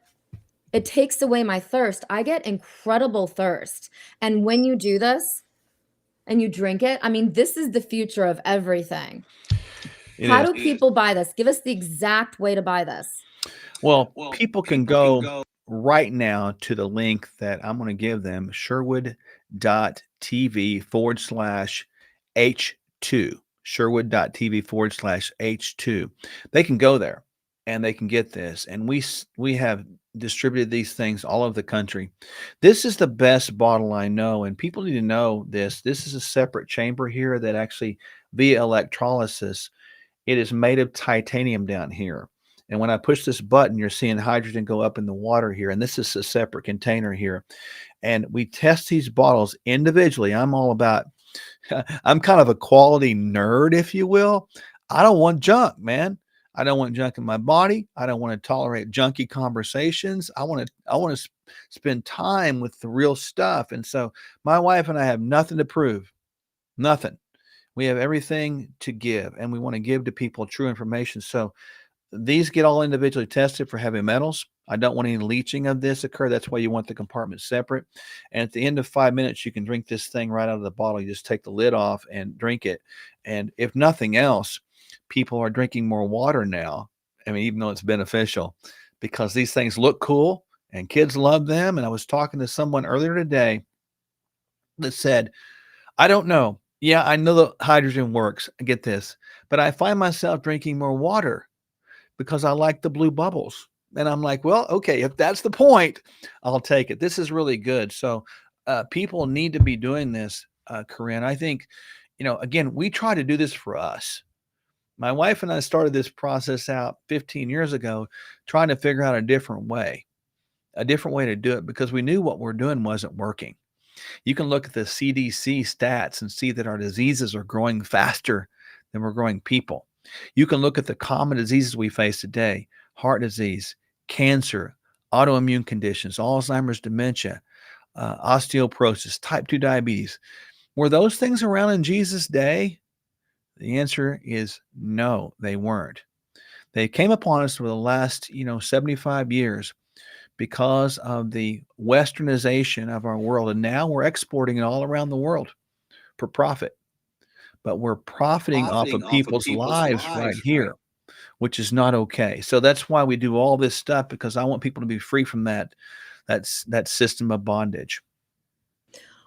[SPEAKER 1] it takes away my thirst. I get incredible thirst. And when you do this, and you drink it, I mean, this is the future of everything.
[SPEAKER 2] It
[SPEAKER 1] How
[SPEAKER 2] is.
[SPEAKER 1] do people buy this? Give us the exact way to buy this.
[SPEAKER 2] Well, people can go right now to the link that I'm going to give them, sherwood.tv/H2. Sherwood.tv/H2. They can go there and they can get this. And we have distributed these things all over the country. This is the best bottle I know, and people need to know this. This is a separate chamber here that actually, via electrolysis, it is made of titanium down here. And when I push this button, you're seeing hydrogen go up in the water here. And this is a separate container here. And we test these bottles individually. I'm all about, I'm kind of a quality nerd, if you will. I don't want junk, man. I don't want junk in my body. I don't want to tolerate junky conversations. I want to spend time with the real stuff. And so my wife and I have nothing to prove. Nothing. We have everything to give, and we want to give to people true information. So these get all individually tested for heavy metals. I don't want any leaching of this occur. That's why you want the compartment separate. And at the end of 5 minutes, you can drink this thing right out of the bottle. You just take the lid off and drink it. And if nothing else, people are drinking more water now. I mean, even though it's beneficial, because these things look cool and kids love them. And I was talking to someone earlier today that said, I don't know. Yeah, I know the hydrogen works. I get this, but I find myself drinking more water because I like the blue bubbles. And I'm like, well, okay, if that's the point, I'll take it. This is really good. So people need to be doing this, Corinne. I think, again, we try to do this for us. My wife and I started this process out 15 years ago, trying to figure out a different way to do it because we knew what we're doing wasn't working. You can look at the CDC stats and see that our diseases are growing faster than we're growing people. You can look at the common diseases we face today: heart disease, cancer, autoimmune conditions, Alzheimer's, dementia, osteoporosis, type 2 diabetes. Were those things around in Jesus' day? The answer is no, they weren't. They came upon us for the last, 75 years because of the westernization of our world. And now we're exporting it all around the world for profit. But we're profiting off of people's lives right here, which is not okay. So that's why we do all this stuff, because I want people to be free from that system of bondage.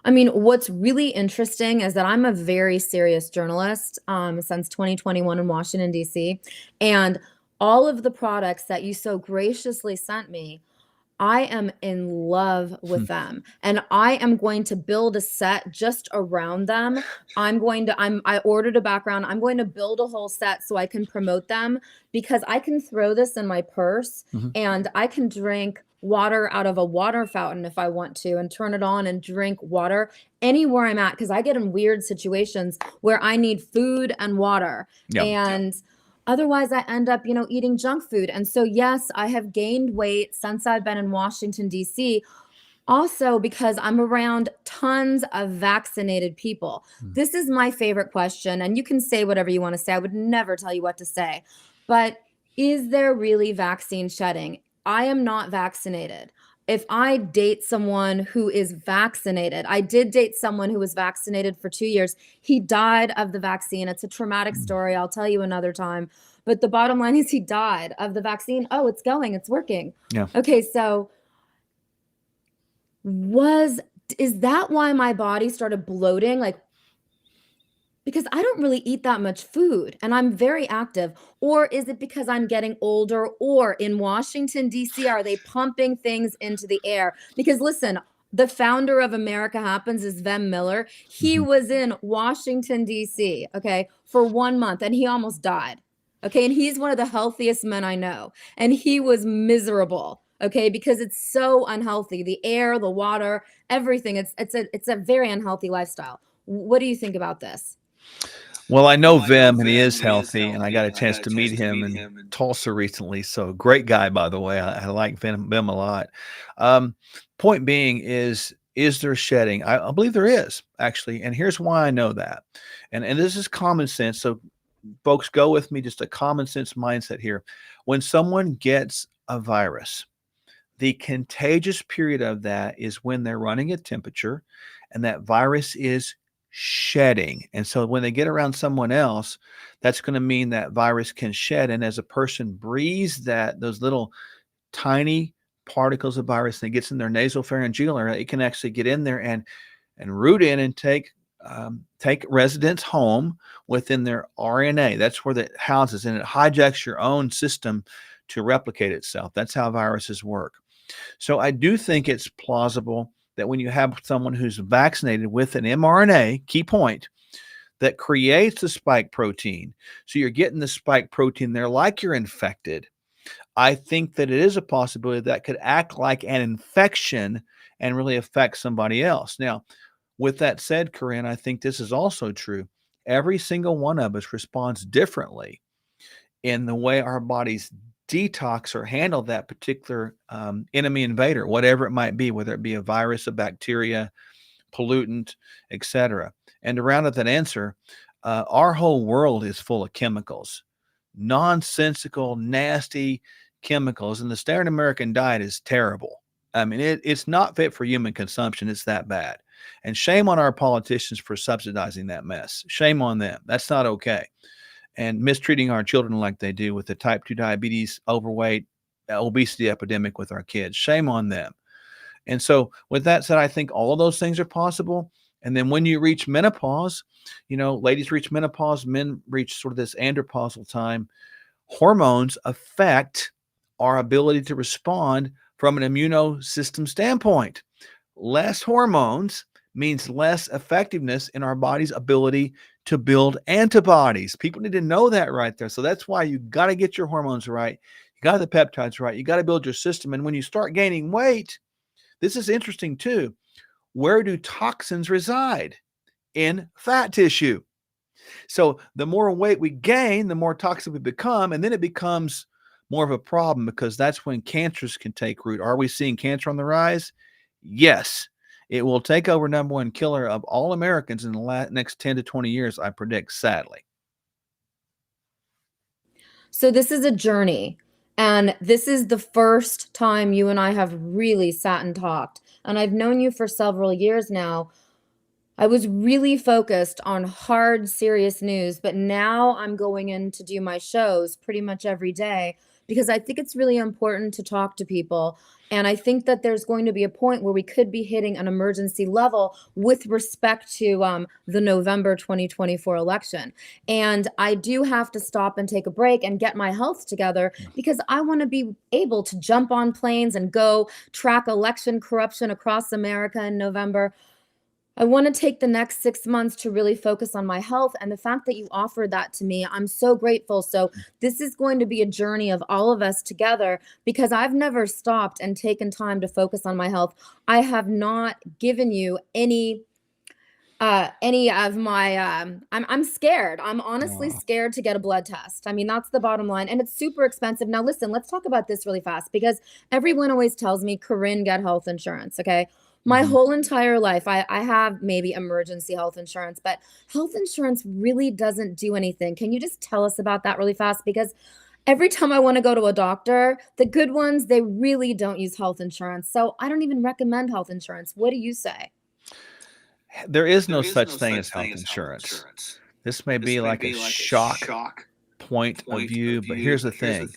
[SPEAKER 1] I mean, what's really interesting is that I'm a very serious journalist since 2021 in Washington, D.C. And all of the products that you so graciously sent me, I am in love
[SPEAKER 2] Hmm.
[SPEAKER 1] with them, and I am going to build a set just around them. I ordered a background. I'm going to build a whole set so I can promote them because I can throw this in my purse
[SPEAKER 2] Mhm.
[SPEAKER 1] and I can drink water out of a water fountain if I want to and turn it on and drink water anywhere I'm at because I get in weird situations where I need food and water.
[SPEAKER 2] Yeah.
[SPEAKER 1] And otherwise, I end up, eating junk food. And so, yes, I have gained weight since I've been in Washington, D.C., also because I'm around tons of vaccinated people.
[SPEAKER 2] Mm.
[SPEAKER 1] This is my favorite question. And you can say whatever you want to say. I would never tell you what to say. But is there really vaccine shedding? I am not vaccinated. if I date someone who is vaccinated, I did date someone who was vaccinated for 2 years. He died of the vaccine. It's a traumatic story. I'll tell you another time. But the bottom line is he died of the vaccine. Oh, it's going, it's working.
[SPEAKER 2] Yeah.
[SPEAKER 1] Okay, so is that why my body started bloating? Like, because I don't really eat that much food and I'm very active. Or is it because I'm getting older? Or in Washington, D.C., are they pumping things into the air? Because listen, the founder of America Happens is Vem Miller. He was in Washington, D.C., okay, for 1 month and he almost died. Okay, and he's one of the healthiest men I know. And he was miserable, okay, because it's so unhealthy. The air, the water, everything. It's a very unhealthy lifestyle. What do you think about this?
[SPEAKER 2] Well, I know Vim, and he is healthy, and I got a chance to meet him in Tulsa recently. So great guy, by the way. I like Vim a lot. Point being is there shedding? I believe there is, actually, and here's why I know that. And this is common sense. So folks, go with me, just a common sense mindset here. When someone gets a virus, the contagious period of that is when they're running a temperature and that virus is shedding. And so when they get around someone else, that's going to mean that virus can shed. And as a person breathes those little tiny particles of virus, and it gets in their nasopharyngeal area, it can actually get in there and root in and take residents home within their RNA. That's where it houses, and it hijacks your own system to replicate itself. That's how viruses work. So I do think it's plausible that when you have someone who's vaccinated with an mRNA, key point, that creates the spike protein, so you're getting the spike protein there like you're infected, I think that it is a possibility that could act like an infection and really affect somebody else. Now, with that said, Corinne, I think this is also true. Every single one of us responds differently in the way our bodies detox or handle that particular enemy invader, whatever it might be, whether it be a virus, a bacteria, pollutant, etc. And to round up that answer, our whole world is full of chemicals, nonsensical, nasty chemicals, and the standard American diet is terrible. I mean, it's not fit for human consumption. It's that bad. And shame on our politicians for subsidizing that mess. Shame on them. That's not okay. And mistreating our children like they do with the type 2 diabetes, overweight, obesity epidemic with our kids. Shame on them. And so with that said, I think all of those things are possible. And then when you reach menopause, ladies reach menopause, men reach sort of this andropausal time. Hormones affect our ability to respond from an immunosystem standpoint. Less hormones means less effectiveness in our body's ability to build antibodies. People need to know that right there. So that's why you got to get your hormones right. You got the peptides right. You got to build your system. And when you start gaining weight, this is interesting too. Where do toxins reside? In fat tissue. So the more weight we gain, the more toxic we become, and then it becomes more of a problem because that's when cancers can take root. Are we seeing cancer on the rise? Yes. It will take over number one killer of all Americans in the next 10 to 20 years, I predict, sadly.
[SPEAKER 1] So this is a journey. And this is the first time you and I have really sat and talked. And I've known you for several years now. I was really focused on hard, serious news, but now I'm going in to do my shows pretty much every day because I think it's really important to talk to people. And I think that there's going to be a point where we could be hitting an emergency level with respect to the November 2024 election. And I do have to stop and take a break and get my health together because I want to be able to jump on planes and go track election corruption across America in November. I want to take the next 6 months to really focus on my health. And the fact that you offered that to me, I'm so grateful. So this is going to be a journey of all of us together because I've never stopped and taken time to focus on my health. I have not given you any of my I'm scared. I'm honestly scared to get a blood test. I mean, that's the bottom line. And it's super expensive. Now, listen, let's talk about this really fast because everyone always tells me, Corinne, get health insurance. Okay. My whole entire life, I have maybe emergency health insurance, but health insurance really doesn't do anything. Can you just tell us about that really fast? Because every time I want to go to a doctor, the good ones, they really don't use health insurance. So I don't even recommend health insurance. What do you say?
[SPEAKER 2] There is no such thing as health insurance. This may be like a shock point of view, but here's the thing.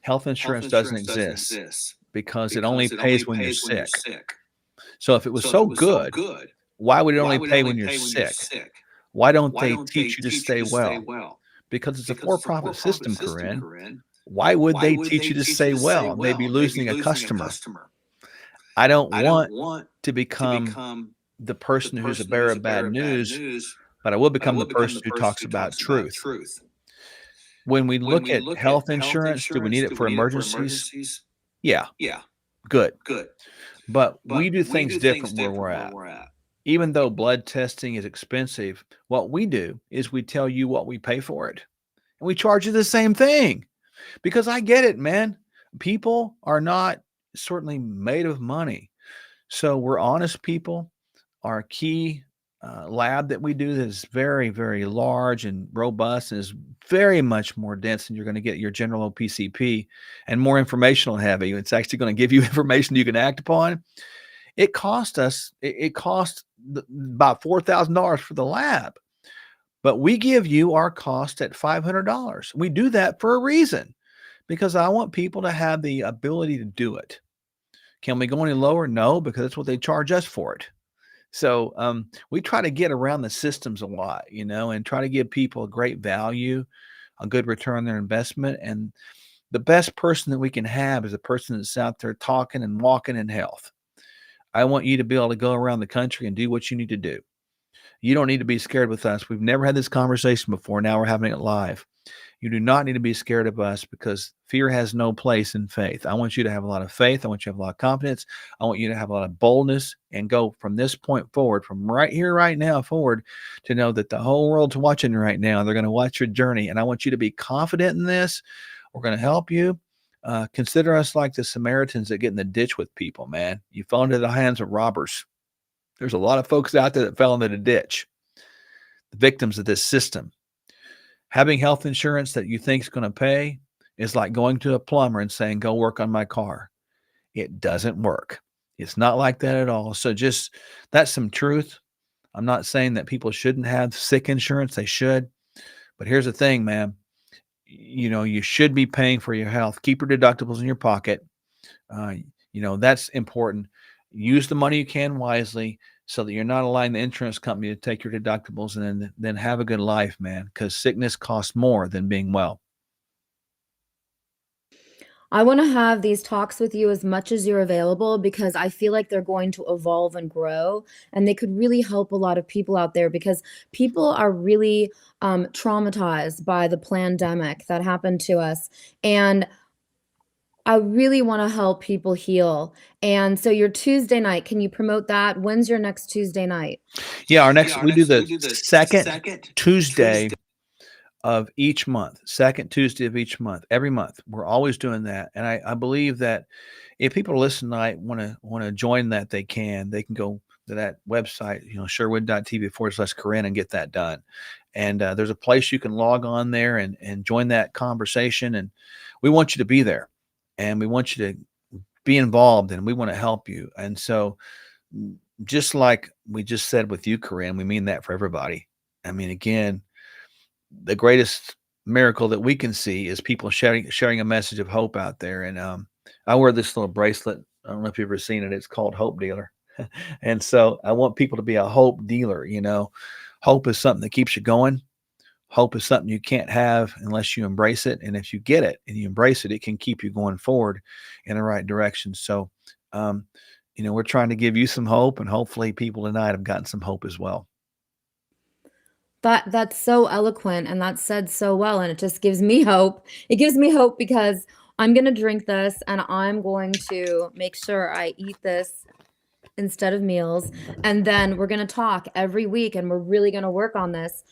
[SPEAKER 2] Health insurance doesn't exist because it only pays when you're sick. So if it was so good, why would it only pay when you're sick? Why don't they teach you to stay well? Because it's a for-profit system, Corinne. Why would they teach you to stay well? They'd be losing a customer. I don't want to become the person who's a bearer of bad news, but I will become the person who talks about truth. When we look at health insurance, do we need it for emergencies? Yeah, good. But we do things different where we're at. Even though blood testing is expensive, what we do is we tell you what we pay for it. And we charge you the same thing. Because I get it, man. People are not certainly made of money. So we're honest people. Our key lab that we do that is very, very large and robust and is very much more dense than you're going to get your general OPCP and more informational heavy. It's actually going to give you information you can act upon. It cost us, it cost about $4,000 for the lab, but we give you our cost at $500. We do that for a reason, because I want people to have the ability to do it. Can we go any lower? No, because that's what they charge us for it. So we try to get around the systems a lot, and try to give people a great value, a good return on their investment. And the best person that we can have is a person that's out there talking and walking in health. I want you to be able to go around the country and do what you need to do. You don't need to be scared with us. We've never had this conversation before. Now we're having it live. You do not need to be scared of us, because fear has no place in faith. I want you to have a lot of faith. I want you to have a lot of confidence. I want you to have a lot of boldness and go from this point forward, from right here, right now forward, to know that the whole world's watching right now. They're going to watch your journey. And I want you to be confident in this. We're going to help you. Consider us like the Samaritans that get in the ditch with people, man. You fall into the hands of robbers. There's a lot of folks out there that fell into the ditch, the victims of this system. Having health insurance that you think is going to pay is like going to a plumber and saying, go work on my car. It doesn't work. It's not like that at all. So just, that's some truth. I'm not saying that people shouldn't have sick insurance. They should. But here's the thing, man. You should be paying for your health. Keep your deductibles in your pocket. That's important. Use the money you can wisely, so that you're not allowing the insurance company to take your deductibles, and then have a good life, man, because sickness costs more than being well.
[SPEAKER 1] I want to have these talks with you as much as you're available, because I feel like they're going to evolve and grow, and they could really help a lot of people out there, because people are really traumatized by the pandemic that happened to us. And I really want to help people heal. And so your Tuesday night, can you promote that? When's your next Tuesday night?
[SPEAKER 2] Yeah, we do the second Tuesday of each month, second Tuesday of each month, every month. We're always doing that. And I believe that if people listen tonight want to join that, they can go to that website, sherwood.tv/Corinne, and get that done. And there's a place you can log on there and join that conversation. And we want you to be there, and we want you to be involved, and we want to help you. And so just like we just said with you, Corinne, we mean that for everybody. I mean, again, the greatest miracle that we can see is people sharing a message of hope out there. And I wear this little bracelet. I don't know if you've ever seen it. It's called Hope Dealer. And so I want people to be a hope dealer. Hope is something that keeps you going. Hope is something you can't have unless you embrace it. And if you get it and you embrace it, it can keep you going forward in the right direction. So, we're trying to give you some hope, and hopefully people tonight have gotten some hope as well.
[SPEAKER 1] That's so eloquent, and that's said so well, and it just gives me hope. It gives me hope because I'm going to drink this, and I'm going to make sure I eat this instead of meals. And then we're going to talk every week, and we're really going to work on this.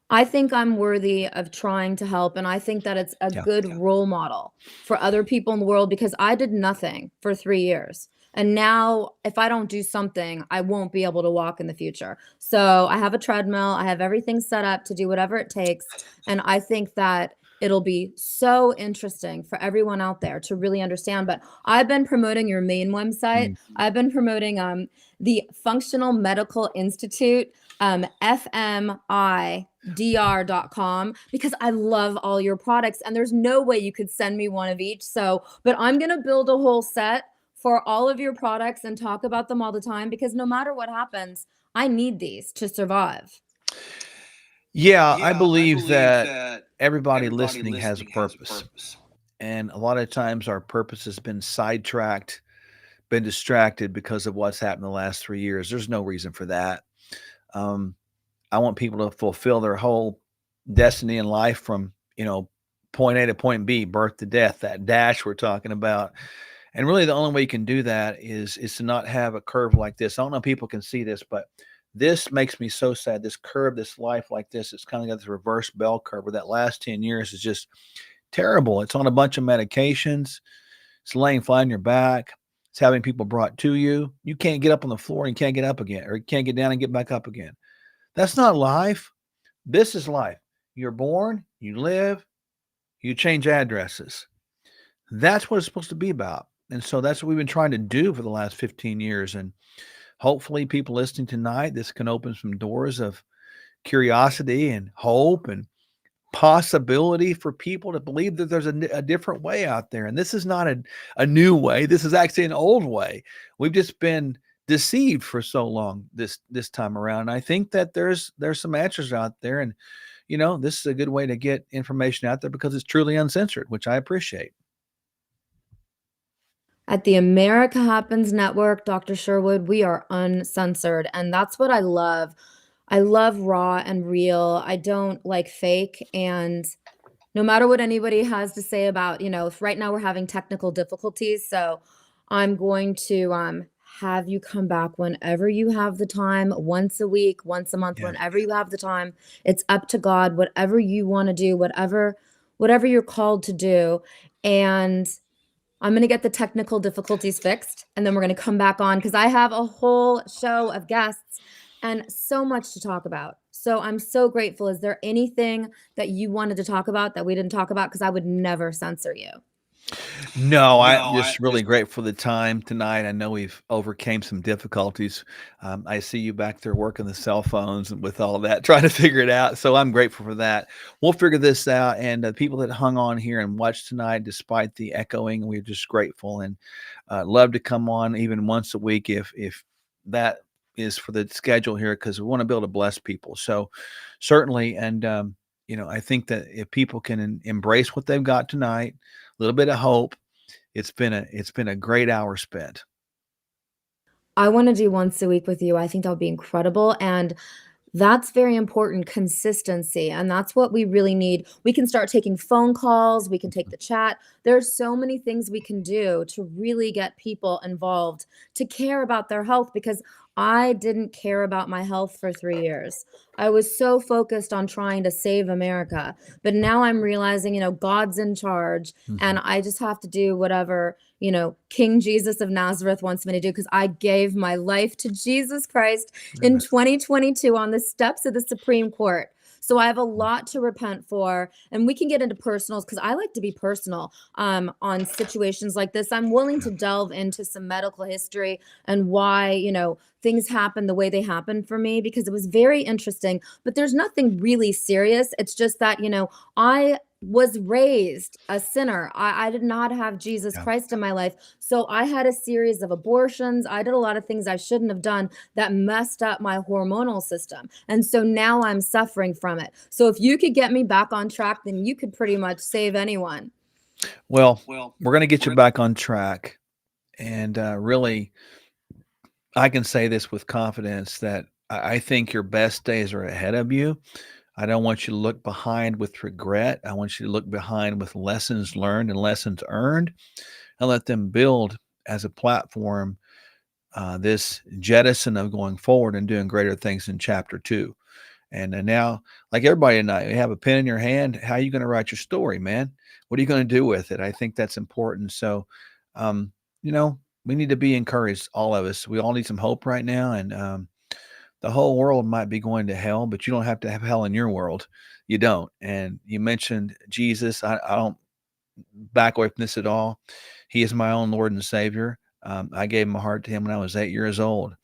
[SPEAKER 1] I think I'm worthy of trying to help, and I think that it's a good role model for other people in the world, because I did nothing for 3 years. And now if I don't do something, I won't be able to walk in the future. So I have a treadmill. I have everything set up to do whatever it takes. And I think that It'll be so interesting for everyone out there to really understand. But I've been promoting your main website.
[SPEAKER 2] Mm.
[SPEAKER 1] I've been promoting the Functional Medical Institute, fmidr.com, because I love all your products and there's no way you could send me one of each. So, but I'm going to build a whole set for all of your products and talk about them all the time, because no matter what happens, I need these to survive.
[SPEAKER 2] Yeah, I believe that everybody listening has a purpose. And a lot of times our purpose has been sidetracked, been distracted because of what's happened the last 3 years. There's no reason for that. Um, I want people to fulfill their whole destiny in life from, point A to point B, birth to death, that dash we're talking about. And really the only way you can do that is to not have a curve like this. I don't know if people can see this, but this makes me so sad. This curve, this life like this, it's kind of got this reverse bell curve where that last 10 years is just terrible. It's on a bunch of medications. It's laying flat on your back. It's having people brought to you. You can't get up on the floor and you can't get up again, or you can't get down and get back up again. That's not life. This is life. You're born, you live, you change addresses. That's what it's supposed to be about. And so that's what we've been trying to do for the last 15 years. And hopefully people listening tonight, this can open some doors of curiosity and hope and possibility for people to believe that there's a different way out there. And this is not a new way. This is actually an old way. We've just been deceived for so long this time around. And I think that there's some answers out there. And, this is a good way to get information out there because it's truly uncensored, which I appreciate.
[SPEAKER 1] At the America Happens Network, Dr. Sherwood, we are uncensored. And that's what I love. I love raw and real. I don't like fake. And no matter what anybody has to say about, if right now we're having technical difficulties. So I'm going to have you come back whenever you have the time, once a week, once a month,
[SPEAKER 2] Yeah.
[SPEAKER 1] whenever you have the time. It's up to God, whatever you want to do, whatever you're called to do. And I'm going to get the technical difficulties fixed, and then we're going to come back on because I have a whole show of guests and so much to talk about. So I'm so grateful. Is there anything that you wanted to talk about that we didn't talk about? Because I would never censor you.
[SPEAKER 2] No, I'm just really grateful for the time tonight. I know we've overcame some difficulties. I see you back there working the cell phones and with all that, trying to figure it out. So I'm grateful for that. We'll figure this out. And the people that hung on here and watched tonight, despite the echoing, we're just grateful and love to come on even once a week if that is for the schedule here, because we want to be able to bless people. So certainly, and I think that if people can embrace what they've got tonight, a little bit of hope, it's been a great hour spent.
[SPEAKER 1] I want to do once a week with you. I think that would be incredible. And that's very important, consistency. And that's what we really need. We can start taking phone calls. We can take the chat. There's so many things we can do to really get people involved, to care about their health, because I didn't care about my health for 3 years. I was so focused on trying to save America. But now I'm realizing, God's in charge, and I just have to do whatever, King Jesus of Nazareth wants me to do, because I gave my life to Jesus Christ in 2022 on the steps of the Supreme Court. So I have a lot to repent for, and we can get into personals because I like to be personal on situations like this. I'm willing to delve into some medical history and why, things happen the way they happen for me, because it was very interesting, but there's nothing really serious. It's just that, I was raised a sinner. I did not have Jesus Christ in my life. So I had a series of abortions. I did a lot of things I shouldn't have done that messed up my hormonal system. And so now I'm suffering from it. So if you could get me back on track, then you could pretty much save anyone.
[SPEAKER 2] Well, we're going to get you back on track. And really, I can say this with confidence that I think your best days are ahead of you. I don't want you to look behind with regret. I want you to look behind with lessons learned and lessons earned, and let them build as a platform this jettison of going forward and doing greater things in chapter 2. And now, like everybody tonight, you have a pen in your hand. How are you going to write your story, man? What are you going to do with it? I think that's important. So, we need to be encouraged, all of us. We all need some hope right now. And the whole world might be going to hell, but you don't have to have hell in your world. You don't. And you mentioned Jesus. I don't back away from this at all. He is my own Lord and Savior. I gave my heart to him when I was 8 years old.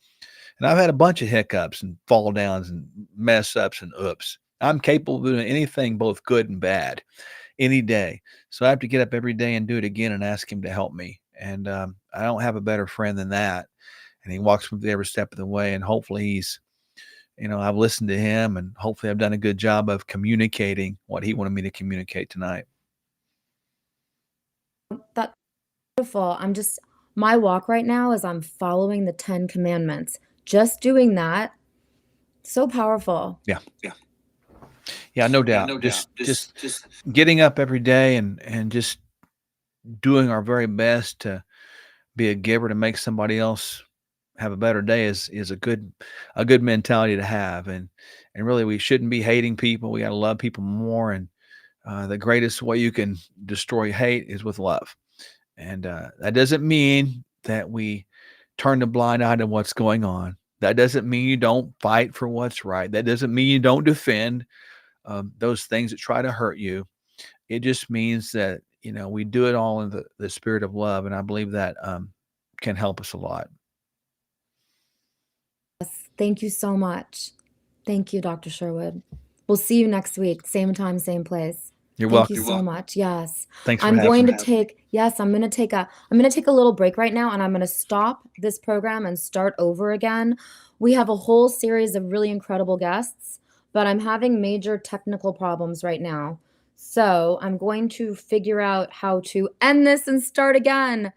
[SPEAKER 2] And I've had a bunch of hiccups and fall downs and mess ups and oops. I'm capable of doing anything, both good and bad, any day. So I have to get up every day and do it again and ask him to help me. And I don't have a better friend than that. And he walks with me every step of the way. And hopefully I've listened to him, and hopefully I've done a good job of communicating what he wanted me to communicate tonight.
[SPEAKER 1] That's beautiful. My walk right now is I'm following the 10 commandments. Just doing that, so powerful.
[SPEAKER 2] Yeah. Yeah, no doubt. Just getting up every day and just doing our very best to be a giver, to make somebody else have a better day is a good mentality to have. And really, we shouldn't be hating people. We got to love people more. And the greatest way you can destroy hate is with love. And that doesn't mean that we turn the blind eye to what's going on. That doesn't mean you don't fight for what's right. That doesn't mean you don't defend those things that try to hurt you. It just means that, we do it all in the spirit of love. And I believe that can help us a lot.
[SPEAKER 1] Yes, thank you so much. Thank you, Dr. Sherwood. We'll see you next week. Same time, same place.
[SPEAKER 2] You're
[SPEAKER 1] Thank
[SPEAKER 2] welcome.
[SPEAKER 1] you so much. Yes.
[SPEAKER 2] Thanks for
[SPEAKER 1] I'm
[SPEAKER 2] having
[SPEAKER 1] going
[SPEAKER 2] me.
[SPEAKER 1] to take, yes, I'm going to take a little break right now, and I'm going to stop this program and start over again. We have a whole series of really incredible guests, but I'm having major technical problems right now. So I'm going to figure out how to end this and start again.